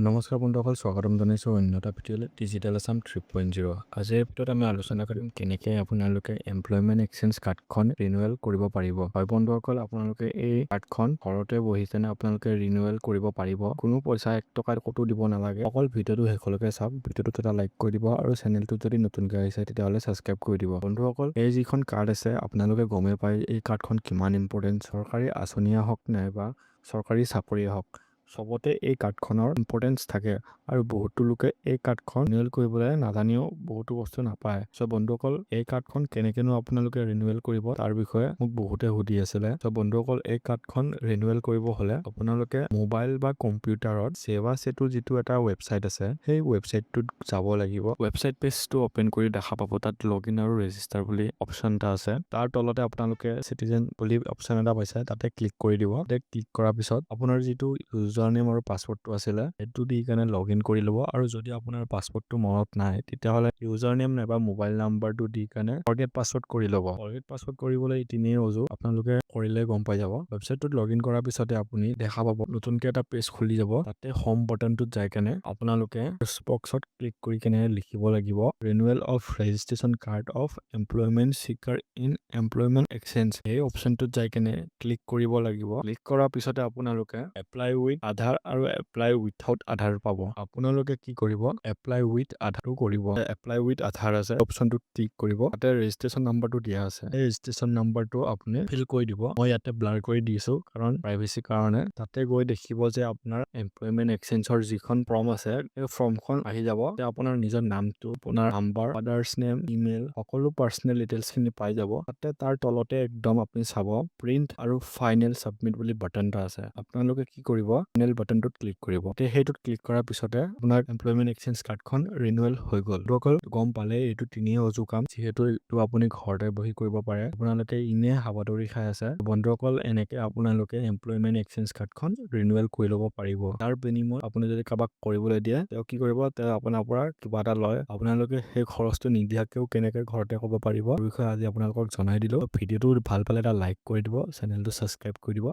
নমস্কাৰ বন্ধুসকল, স্বাগতম জনাইছোঁ অন্য এটা ভিডিঅ'লৈ ডিজিটেল আছাম 3.0। আজিৰ ভিডিঅ'ত আমি আলোচনা কৰিম কেনেকৈ আপোনালোকে এমপ্লয়মেণ্ট এক্সচেঞ্জ কাৰ্ডখন ৰিনিউৱেল কৰিব পাৰিব। হয় বন্ধুসকল, আপোনালোকে এই কাৰ্ডখন ঘৰতে বহি কেনে আপোনালোকে ৰিনিউৱেল কৰিব পাৰিব। কোনো পইচা 1 টকা ক'তো দিব নালাগে। অকল ভিডিঅ'টো শেষলৈকে চাওক, ভিডিঅ'টোত এটা লাইক কৰি দিব আৰু চেনেলটোত যদি নতুনকৈ আহিছে তেতিয়াহ'লে ছাবস্ক্ৰাইব কৰি দিব। বন্ধুসকল, এই যিখন কাৰ্ড আছে আপোনালোকে গমেই পায় এই কাৰ্ডখন কিমান ইম্পৰ্টেণ্ট। চৰকাৰী আঁচনিয়ে হওক নাইবা চৰকাৰী চাকৰিয়ে হওক, চবতে এই কাৰ্ডখনৰ ইম্পৰ্টেঞ্চ থাকে আৰু বহুতো লোকে এই কাৰ্ডখন ৰিনিউৱেল কৰিবলৈ নাজানিও বহুতো বস্তু নাপায়। বন্ধুসকল, এই কাৰ্ডখন কেনেকেনো আপোনালোকে ৰিনিউৱেল কৰিব তাৰ বিষয়ে মোক বহুতে সুধি আছিলে। বন্ধুসকল, এই কাৰ্ডখন ৰিনিউৱেল কৰিব হ'লে আপোনালোকে মোবাইল বা কম্পিউটাৰত সেৱা সেতু যিটো এটা ৱেবছাইট আছে সেই ৱেবছাইটটোত যাব লাগিব। ৱেবছাইট পেজটো অপেন কৰি দেখা পাব, তাত লগ ইন আৰু ৰেজিষ্টাৰ বুলি অপশ্যন এটা আছে। তাৰ তলতে আপোনালোকে চিটিজেন বুলি অপশ্যন এটা পাইছে, তাতে ক্লিক কৰি দিব। তাতে ক্লিক কৰাৰ পিছত আপোনাৰ যিটো ইউজাৰ নেম আৰু পাছৱৰ্ডটো আছিলে সেইটো দি কেনে লগ ইন কৰি ল'ব। আৰু যদি আপোনাৰ পাছৱৰ্ডটো মনত নাই তেতিয়াহ'লে ইউজাৰ নেম নাইবা মোবাইল নাম্বাৰটো দি কেনে ফৰগেট পাছৱৰ্ড কৰি ল'ব। ফৰগেট পাছৱৰ্ড কৰিবলৈ তিনিয়ে অজু, আপোনালোকে কৰিলে গম পাই যাব। ৱেবছাইটটোত লগ ইন কৰাৰ পিছতে আপুনি দেখা পাব নতুনকে এটা পেজ খুলি যাব। তাতে হোম বাটনটোত যাই কেনে আপোনালোকে বক্সত ক্লিক কৰি কেনে লিখিব লাগিব renewal of registration card of employment চিকাৰ ইন এমপ্লয়মেণ্ট এক্সচেঞ্জ। এই অপশ্যনটোত যাই কেনে ক্লিক কৰিব লাগিব। ক্লিক কৰাৰ পিছতে আপোনালোকে এপ্লাই উইথ আধাৰ আৰু এপ্লাই উইথাউট আধাৰ পাব। আপোনালোকে কি কৰিব, এপ্লাই উইথ আধাৰটো কৰিব। এপ্লাই উইথ আধাৰ আছে অপশ্যনটোত ক্লিক কৰিব। তাতে ৰেজিষ্ট্ৰেশ্যন নাম্বাৰটো দিয়া আছে, এই ৰেজিষ্ট্ৰেশ্যন নাম্বাৰটো আপুনি ফিল কৰি দিব। মই ইয়াতে ব্লাৰ কৰি দিছো কাৰণ প্ৰাইভেচি কাৰণে। তাতে গৈ দেখিব যে আপোনাৰ এমপ্লয়মেণ্ট এক্সচেঞ্জৰ যিখন ফৰ্ম আছে এই ফৰ্মখন আহি যাব। আপোনাৰ নিজৰ নামটো, আপোনাৰ নাম্বাৰ, ফাদাৰ্ছ নেম, ইমেইল, সকলো পাৰ্চনেল ডিটেইলছখিনি পাই যাব। তাতে তাৰ তলতে একদম আপুনি চাব প্ৰিন্ট আৰু ফাইনেল ছাবমিট বুলি বাটন এটা আছে। আপোনালোকে কি কৰিব, ফাইনেল বাটনটোত ক্লিক কৰিব। সেইটোত ক্লিক কৰাৰ পিছতে আপোনাৰ এমপ্লয়মেণ্ট এক্সচেঞ্জ কাৰ্ডখন ৰিনিউৱেল হৈ গ'ল। অকল গম পালে এইটো তিনিয়ে অজু কাম, যিহেতু এইটো আপুনি ঘৰতে বহি কৰিব পাৰে। আপোনালোকে ইনে হাবাথুৰি খাই আছে। বন্ধুসকল, এনেকে আপোনালোকে এমপ্লয়মেণ্ট এক্সচেঞ্জ কাৰ্ডখন ৰিনিউৱেল কৰি ল'ব পাৰিব। তাৰ বিনিময়ত আপুনি যদি কাৰোবাক কৰিবলৈ দিয়ে তেওঁ কি কৰিব, তেওঁ আপোনাৰ পৰা কিবা এটা লয়। আপোনালোকে সেই খৰচটো নিদিয়াকেও কেনেকে ঘৰতে ক'ব পাৰিব এই বিষয়ে আজি আপোনালোকক জনাই দিলো। ভিডিঅ'টো ভাল পালে এটা লাইক কৰি দিব, চেনেলটো ছাবস্ক্ৰাইব কৰি দিব।